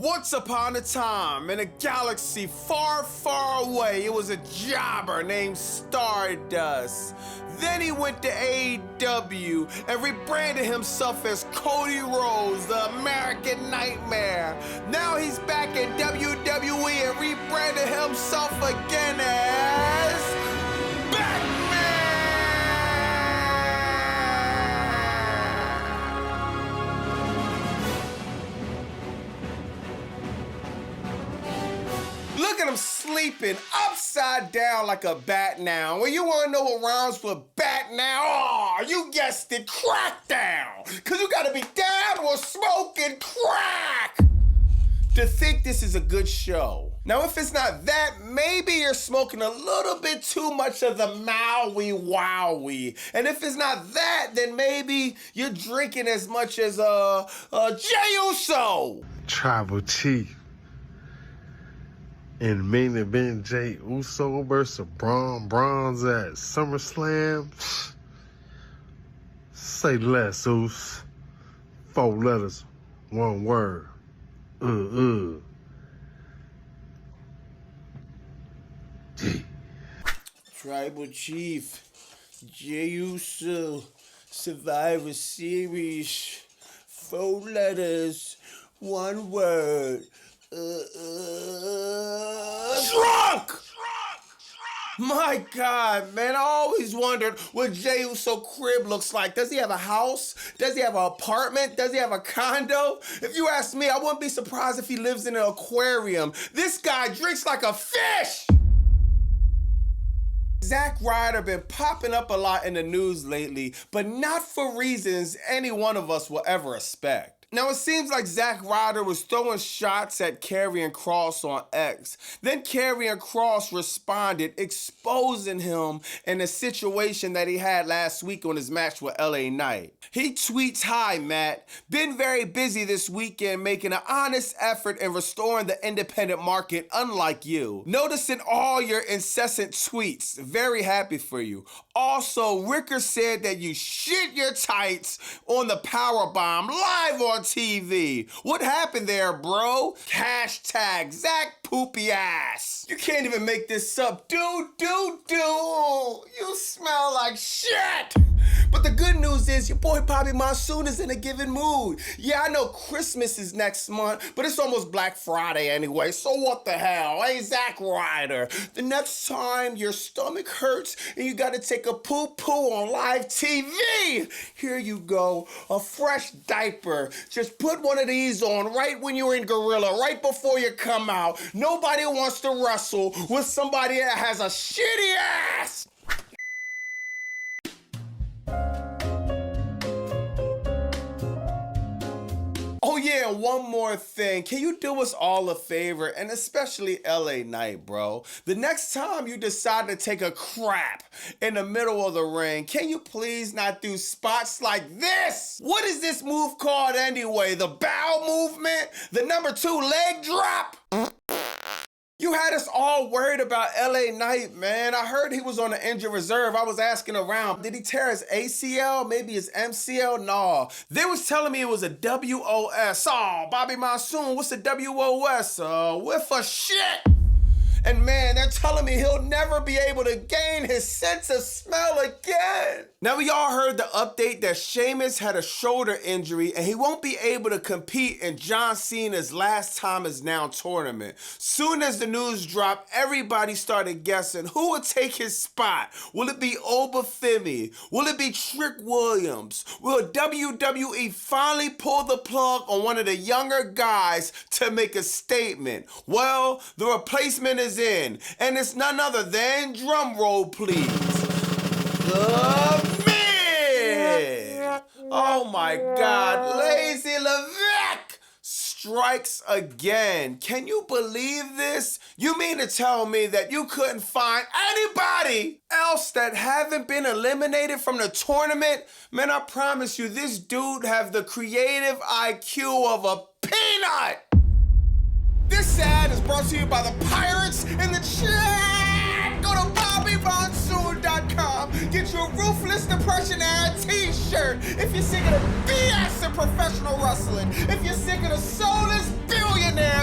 Once upon a time, in a galaxy far, far away, it was a jobber named Stardust. Then he went to AEW and rebranded himself as Cody Rhodes, the American Nightmare. Now he's back in WWE and rebranded himself again as Look at him sleeping upside down like a bat now. Well, you want to know what rhymes with bat now? Oh, you guessed it, crackdown. Because you got to be down with smoking crack to think this is a good show. Now, if it's not that, maybe you're smoking a little bit too much of the Maui Wowie. And if it's not that, then maybe you're drinking as much as Jey Uso. Tribal Chief. In main event, Jey Uso versus Bronze at SummerSlam. Say less, Us. 4 letters, 1 word. Tribal Chief, Jey Uso, Survivor Series, 4 letters, 1 word. Drunk! My God, man, I always wondered what Jey Uso crib looks like. Does he have a house? Does he have an apartment? Does he have a condo? If you ask me, I wouldn't be surprised if he lives in an aquarium. This guy drinks like a fish! Zack Ryder been popping up a lot in the news lately, but not for reasons any one of us will ever expect. Now, it seems like Zack Ryder was throwing shots at Karrion Kross on X. Then Karrion Kross responded, exposing him in a situation that he had last week on his match with LA Knight. He tweets, "Hi, Matt. Been very busy this weekend making an honest effort in restoring the independent market, unlike you. Noticing all your incessant tweets. Very happy for you. Also, Ricker said that you shit your tights on the powerbomb live on TV. What happened there, bro? Hashtag Zach Poopy Ass. You can't even make this up. Dude. You smell like shit. But the good news is your boy Bobby Monsoon is in a given mood. Yeah, I know Christmas is next month, but it's almost Black Friday anyway, so what the hell? Hey, Zack Ryder, the next time your stomach hurts and you gotta take a poo-poo on live TV, here you go, a fresh diaper. Just put one of these on right when you're in Gorilla, right before you come out. Nobody wants to wrestle with somebody that has a shitty ass. Oh yeah, and one more thing. Can you do us all a favor, and especially LA Knight, bro? The next time you decide to take a crap in the middle of the ring, can you please not do spots like this? What is this move called anyway? The bow movement? The number 2 leg drop? You had us all worried about LA Knight, man. I heard he was on the injured reserve. I was asking around. Did he tear his ACL? Maybe his MCL? No. They was telling me it was a WOS. Oh, Bobby Monsoon, what's a WOS? Whiff of shit. And man, they're telling me he'll never be able to gain his sense of smell again. Now, we all heard the update that Sheamus had a shoulder injury and he won't be able to compete in John Cena's Last Time Is Now tournament. Soon as the news dropped, everybody started guessing who would take his spot. Will it be Obafemi? Will it be Trick Williams? Will WWE finally pull the plug on one of the younger guys to make a statement? Well, the replacement is in, and it's none other than, drum roll please, the Miz. Oh my God, Lazy Levesque strikes again. Can you believe this? You mean to tell me that you couldn't find anybody else that haven't been eliminated from the tournament? Man, I promise you, this dude have the creative IQ of a peanut. This ad is brought to you by the Pirates in the chat. Go to BobbyMonsoon.com. Get your Ruthless Depression ad t-shirt. If you're sick of the BS in professional wrestling, if you're sick of the soulless billionaire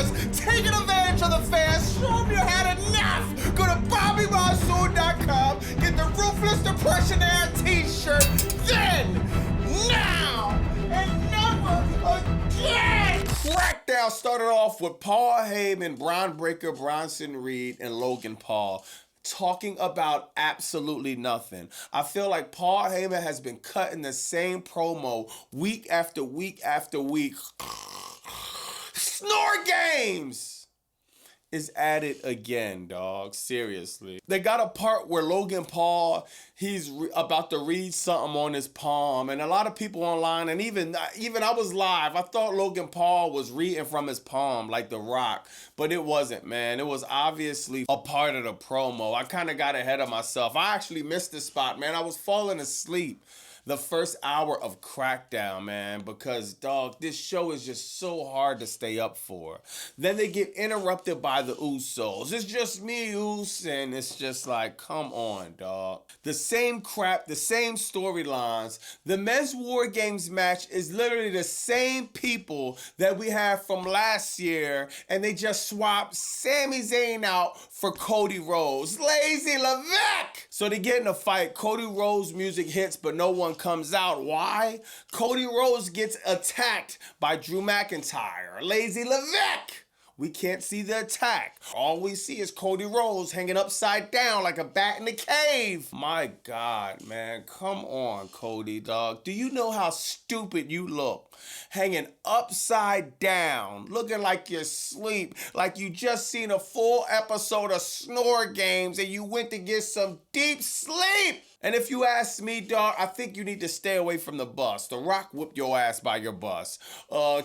to the fans, show them you had enough. Go to BobbyMonsoon.com, get the Ruthless Depression Era t-shirt, then, now, and never again. SmackDown started off with Paul Heyman, Bron Breakker, Bronson Reed, and Logan Paul talking about absolutely nothing. I feel like Paul Heyman has been cutting the same promo week after week after week. Snore Games is at it again, dog. Seriously. They got a part where Logan Paul, he's about to read something on his palm, and a lot of people online, and even I was live, I thought Logan Paul was reading from his palm like The Rock, but it wasn't, man. It was obviously a part of the promo. I kind of got ahead of myself. I actually missed this spot, man. I was falling asleep the first hour of Crackdown, man, because, dog, this show is just so hard to stay up for. Then they get interrupted by the Usos. It's just me, Us, and it's just like, come on, dog. The same crap, the same storylines. The Men's War Games match is literally the same people that we had from last year, and they just swapped Sami Zayn out for Cody Rhodes. Lazy Levesque! So they get in a fight. Cody Rhodes' music hits, but no one comes out. Why? Cody Rhodes gets attacked by Drew McIntyre. Lazy Levesque! We can't see the attack. All we see is Cody Rhodes hanging upside down like a bat in a cave. My God, man. Come on, Cody, dog. Do you know how stupid you look? Hanging upside down, looking like you're asleep, like you just seen a full episode of Snore Games and you went to get some deep sleep. And if you ask me, dog, I think you need to stay away from the bus. The Rock whipped your ass by your bus.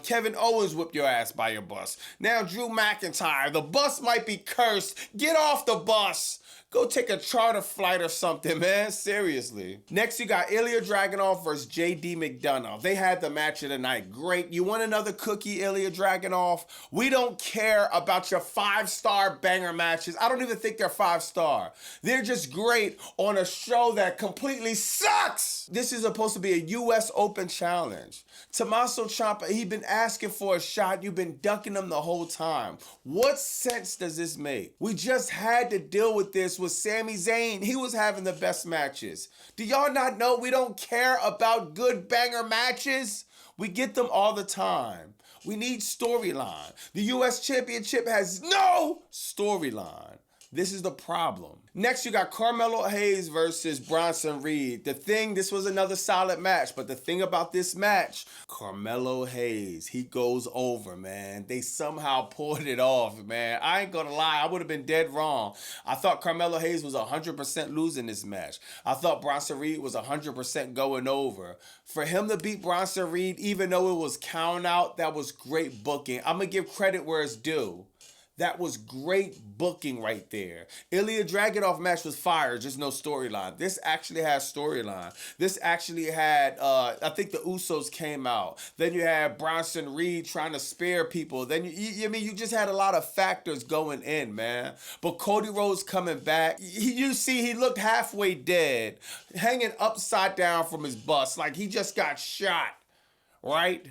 Kevin Owens whipped your ass by your bus. Now Drew McIntyre, the bus might be cursed. Get off the bus. Go take a charter flight or something, man. Seriously. Next, you got Ilya Dragunov versus JD McDonough. They had the match of the night. Great. You want another cookie, Ilya Dragunov? We don't care about your 5-star banger matches. I don't even think they're 5-star. They're just great on a show that completely sucks. This is supposed to be a U.S. Open challenge. Tommaso Ciampa, he's been asking for a shot. You've been ducking him the whole time. What sense does this make? We just had to deal with this with Sami Zayn. He was having the best matches. Do y'all not know we don't care about good banger matches? We get them all the time. We need storyline. The U.S. Championship has no storyline. This is the problem. Next, you got Carmelo Hayes versus Bronson Reed. This was another solid match, but the thing about this match, Carmelo Hayes, he goes over, man. They somehow pulled it off, man. I ain't gonna lie, I would have been dead wrong. I thought Carmelo Hayes was 100% losing this match. I thought Bronson Reed was 100% going over. For him to beat Bronson Reed, even though it was count out, that was great booking. I'm gonna give credit where it's due. That was great booking right there. Ilya Dragunov match was fire, just no storyline. This actually has storyline. This actually had, I think the Usos came out. Then you had Bronson Reed trying to spare people. Then, you just had a lot of factors going in, man. But Cody Rhodes coming back, you see he looked halfway dead, hanging upside down from his bus, like he just got shot, right?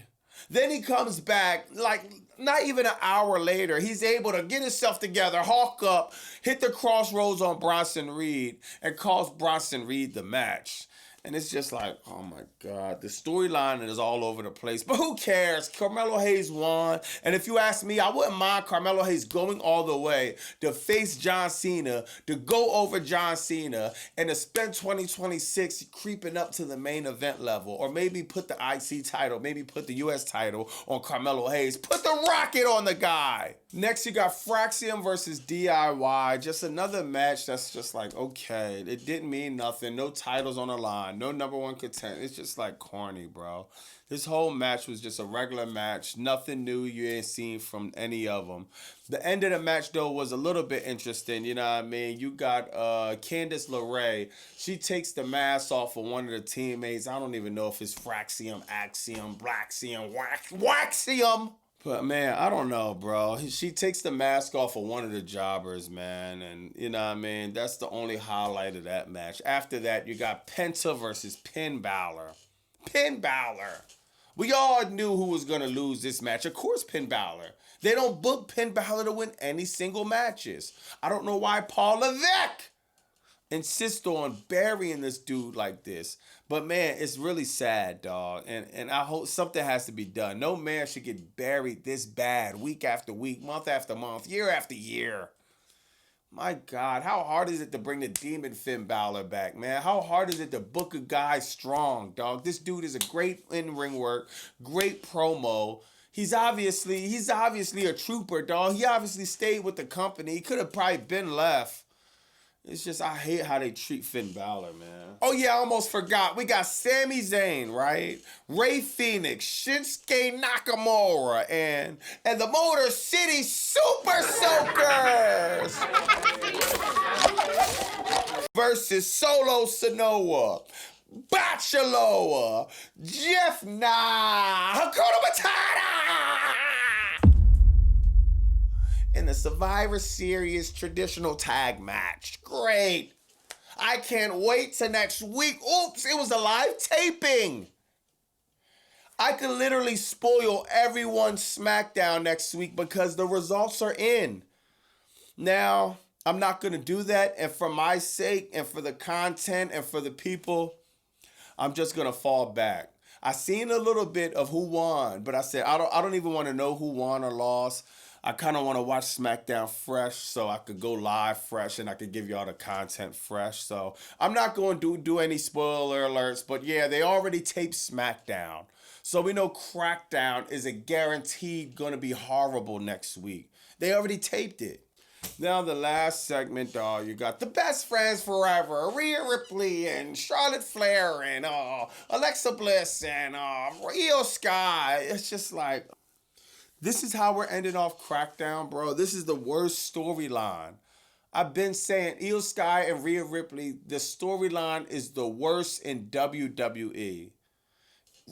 Then he comes back, like, not even an hour later, he's able to get himself together, hawk up, hit the crossroads on Bronson Reed, and cost Bronson Reed the match. And it's just like, oh my God, the storyline is all over the place. But who cares? Carmelo Hayes won. And if you ask me, I wouldn't mind Carmelo Hayes going all the way to face John Cena, to go over John Cena, and to spend 2026 creeping up to the main event level. Or maybe put the IC title, maybe put the US title on Carmelo Hayes. Put the rocket on the guy. Next, you got Fraxium versus DIY. Just another match that's just like, okay, it didn't mean nothing. No titles on the line. No number one contender. It's just like corny, bro. This whole match was just a regular match. Nothing new you ain't seen from any of them. The end of the match, though, was a little bit interesting. You know what I mean? You got Candice LeRae. She takes the mask off of one of the teammates. I don't even know if it's Fraxium, Axiom, Blaxium, Waxium. But, man, I don't know, bro. She takes the mask off of one of the jobbers, man. And, you know what I mean? That's the only highlight of that match. After that, you got Penta versus Balor. Balor. We all knew who was going to lose this match. Of course, Balor. They don't book Finn Balor to win any single matches. I don't know why Paul Levesque insist on burying this dude like this. But man, it's really sad, dog. And I hope something has to be done. No man should get buried this bad week after week, month after month, year after year. My God, how hard is it to bring the demon Finn Balor back, man? How hard is it to book a guy strong, dog? This dude is a great in-ring work, great promo. He's obviously a trooper, dog. He obviously stayed with the company. He could have probably been left. It's just, I hate how they treat Finn Balor, man. Oh yeah, I almost forgot. We got Sami Zayn, right? Rey Fenix, Shinsuke Nakamura, and the Motor City Super Soakers versus Solo Sikoa, Bachelor, Jeff Hakuna Matata in the Survivor Series traditional tag match. Great. I can't wait till next week. Oops, it was a live taping. I could literally spoil everyone's SmackDown next week because the results are in. Now, I'm not going to do that. And for my sake and for the content and for the people, I'm just going to fall back. I seen a little bit of who won, but I said, I don't even want to know who won or lost. I kind of want to watch SmackDown fresh so I could go live fresh and I could give y'all the content fresh. So I'm not going to do any spoiler alerts, but yeah, they already taped SmackDown. So we know Crackdown is a guaranteed going to be horrible next week. They already taped it. Now the last segment, you got the best friends forever, Rhea Ripley and Charlotte Flair and Alexa Bliss and Io Sky. It's just like, this is how we're ending off Crackdown, bro. This is the worst storyline. I've been saying Io Sky and Rhea Ripley, the storyline is the worst in WWE.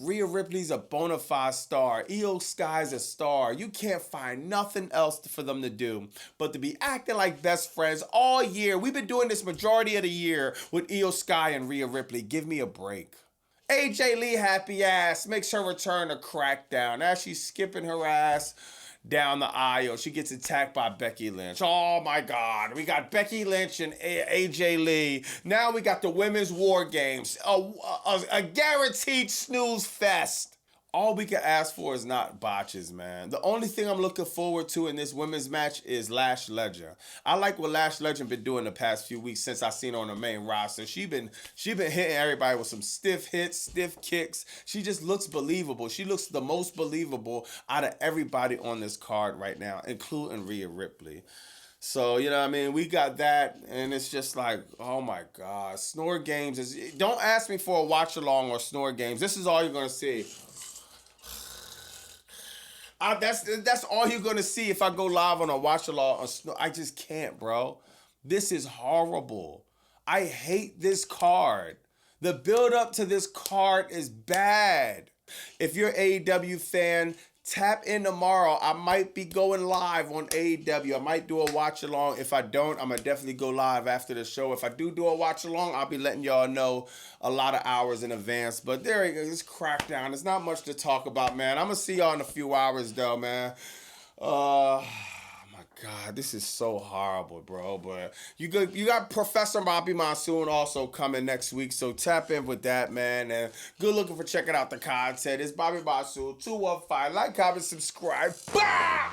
Rhea Ripley's a bona fide star. Io Sky's a star. You can't find nothing else for them to do but to be acting like best friends all year. We've been doing this majority of the year with Io Sky and Rhea Ripley. Give me a break. AJ Lee happy ass makes her return to Crackdown. As she's skipping her ass down the aisle, she gets attacked by Becky Lynch. Oh my God. We got Becky Lynch and AJ Lee. Now we got the Women's War Games. A guaranteed snooze fest. All we can ask for is not botches, man. The only thing I'm looking forward to in this women's match is Lash Legend. I like what Lash Legend been doing the past few weeks since I seen her on the main roster. She been hitting everybody with some stiff hits, stiff kicks. She just looks believable. She looks the most believable out of everybody on this card right now, including Rhea Ripley. So, you know what I mean? We got that, and it's just like, oh my God. Snore Games is... Don't ask me for a watch-along or Snore Games. This is all you're going to see. That's all you're gonna see if I go live on a watch along. I just can't, bro. This is horrible. I hate this card. The build up to this card is bad. If you're an AEW fan, tap in tomorrow. I might be going live on AEW. I might do a watch along. If I don't, I'm gonna definitely go live after the show. If I do a watch along, I'll be letting y'all know a lot of hours in advance. But there you go. It's Crackdown. There's not much to talk about, man. I'm gonna see y'all in a few hours, though, man. My God, this is so horrible, bro. But you got Professor Bobby Monsoon also coming next week, so tap in with that, man. And good looking for checking out the content. It's Bobby Monsoon 215. Like, comment, subscribe. Bow!